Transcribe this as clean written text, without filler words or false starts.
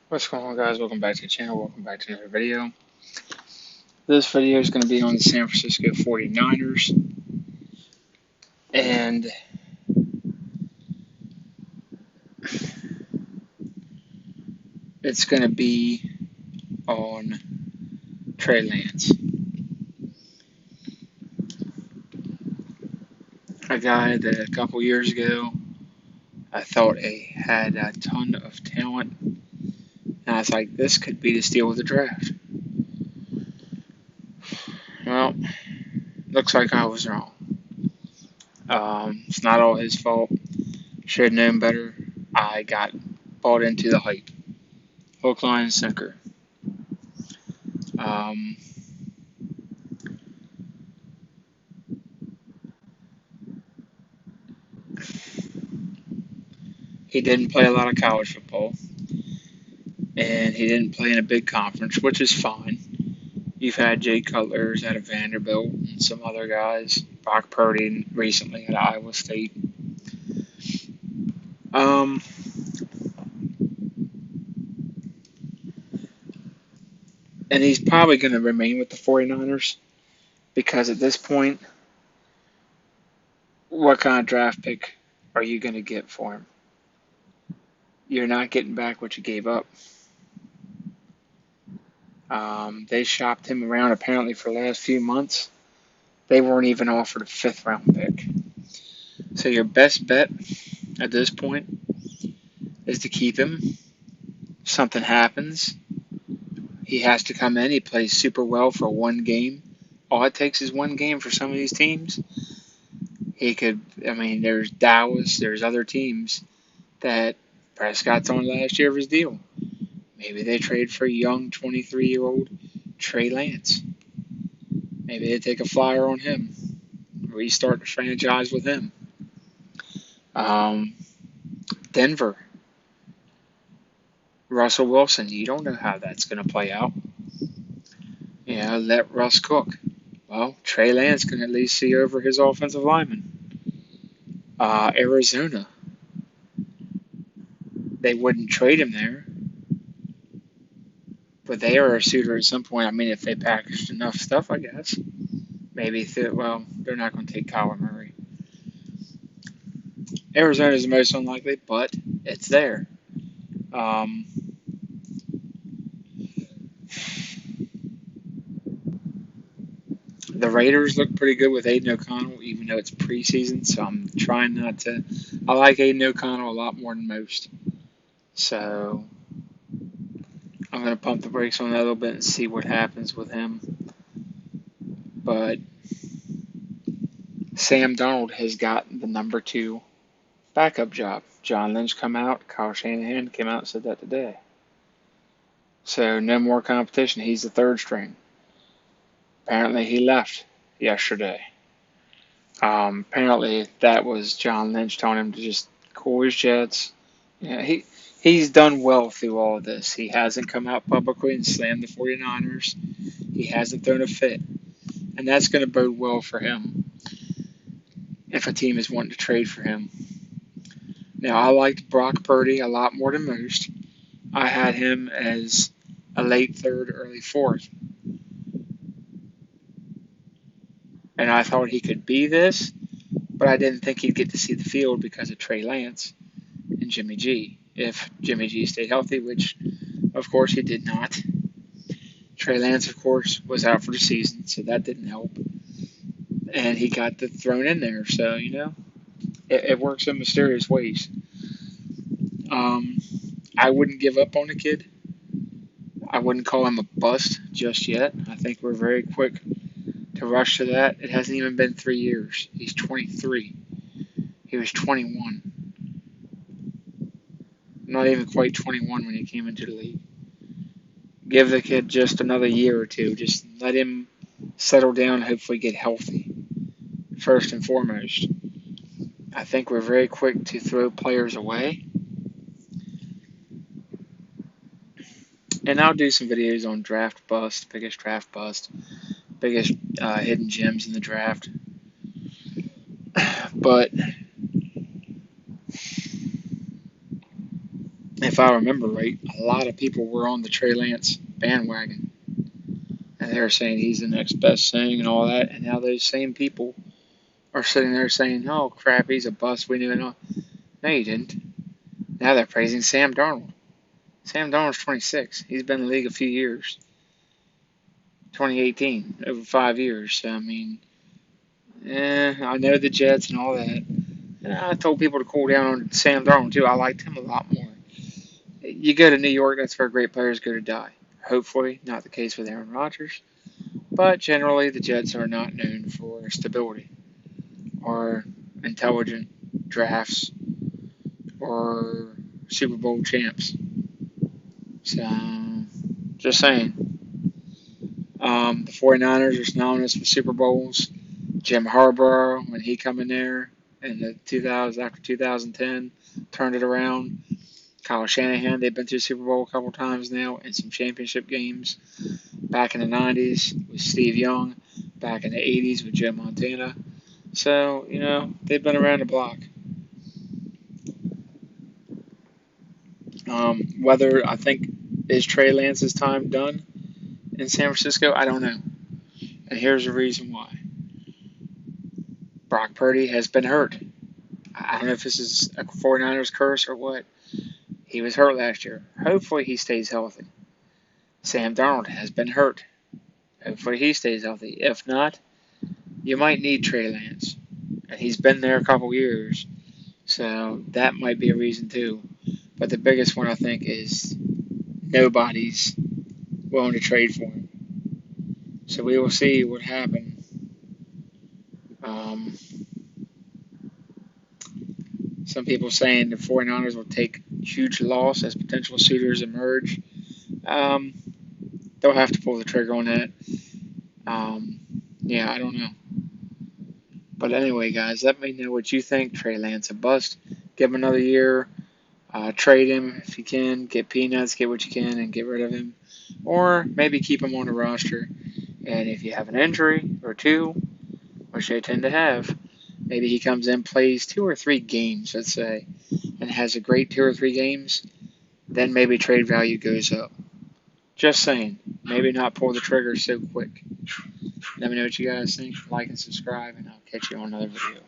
What's going on, guys? Welcome back to the channel. Welcome back to another video. This video is going to be on the San Francisco 49ers, and it's going to be on Trey Lance, a guy that a couple years ago I thought he had a ton of talent, and I was like, this could be the steal of the draft. Well, looks like I was wrong. It's not all his fault. Should have known better. I got bought into the hype. Hook, line, and sinker. Um, he didn't play a lot of college football, and he didn't play in a big conference, which is fine. You've had Jay Cutlers out of Vanderbilt and some other guys, Brock Purdy recently at Iowa State. Um, and he's probably going to remain with the 49ers because at this point, what kind of draft pick are you going to get for him? You're not getting back what you gave up. They shopped him around apparently for the last few months. They weren't even offered a fifth round pick. So your best bet at this point is to keep him. Something happens, he has to come in. He plays super well for one game. All it takes is one game for some of these teams. There's Dallas, there's other teams that Prescott's on last year of his deal. Maybe they trade for a young 23-year-old Trey Lance. Maybe they take a flyer on him. Restart the franchise with him. Denver. Russell Wilson. You don't know how that's going to play out. Let Russ cook. Well, Trey Lance can at least see over his offensive lineman. Arizona. They wouldn't trade him there, but they are a suitor at some point. I mean, if they packaged enough stuff, I guess. Maybe, they're not going to take Kyler Murray. Arizona is the most unlikely, but it's there. The Raiders look pretty good with Aiden O'Connell, even though it's preseason, so I'm trying not to. I like Aiden O'Connell a lot more than most. So I'm going to pump the brakes on that a little bit and see what happens with him. But Sam Darnold has got the number 2 backup job. John Lynch come out. Kyle Shanahan came out and said that today. So no more competition. He's the third string. Apparently he left yesterday. Apparently that was John Lynch telling him to just cool his jets. He's done well through all of this. He hasn't come out publicly and slammed the 49ers. He hasn't thrown a fit. And that's going to bode well for him if a team is wanting to trade for him. Now, I liked Brock Purdy a lot more than most. I had him as a late third, early fourth. And I thought he could be this, but I didn't think he'd get to see the field because of Trey Lance and Jimmy G. If Jimmy G stayed healthy, which, of course, he did not. Trey Lance, of course, was out for the season, so that didn't help. And he got thrown in there, so, it works in mysterious ways. I wouldn't give up on the kid. I wouldn't call him a bust just yet. I think we're very quick to rush to that. It hasn't even been 3 years. He's 23. He was 21. Not even quite 21 when he came into the league. Give the kid just another year or two. Just let him settle down and hopefully get healthy, first and foremost. I think we're very quick to throw players away. And I'll do some videos on draft bust, biggest hidden gems in the draft. But if I remember right, a lot of people were on the Trey Lance bandwagon, and they were saying he's the next best thing and all that. And now those same people are sitting there saying, "Oh crap, he's a bust. We knew it all." No, you didn't. Now they're praising Sam Darnold. Sam Darnold's 26. He's been in the league a few years. 2018, over 5 years. So, I mean, I know the Jets and all that. And I told people to cool down on Sam Darnold too. I liked him a lot more. You go to New York, that's where great players go to die. Hopefully, not the case with Aaron Rodgers. But generally, the Jets are not known for stability or intelligent drafts or Super Bowl champs. So, just saying. The 49ers are synonymous with Super Bowls. Jim Harbaugh, when he come in there in the 2000s, after 2010, turned it around. Kyle Shanahan, they've been to the Super Bowl a couple times now and some championship games. Back in the 90s with Steve Young. Back in the 80s with Joe Montana. So, they've been around the block. Whether I think is Trey Lance's time done in San Francisco, I don't know. And here's the reason why. Brock Purdy has been hurt. I don't know if this is a 49ers curse or what. He was hurt last year. Hopefully he stays healthy. Sam Darnold has been hurt. Hopefully he stays healthy. If not, you might need Trey Lance. And he's been there a couple years. So that might be a reason too. But the biggest one I think is nobody's willing to trade for him. So we will see what happens. Some people saying the 49ers will take huge loss as potential suitors emerge. They'll have to pull the trigger on that. I don't know. But anyway, guys, let me know what you think. Trey Lance a bust. Give him another year. Trade him if you can. Get peanuts, get what you can, and get rid of him. Or maybe keep him on the roster. And if you have an injury or two, which they tend to have, maybe he comes in, plays 2 or 3 games, let's say, and has a great 2 or 3 games, then maybe trade value goes up. Just saying. Maybe not pull the trigger so quick. Let me know what you guys think. Like and subscribe, and I'll catch you on another video.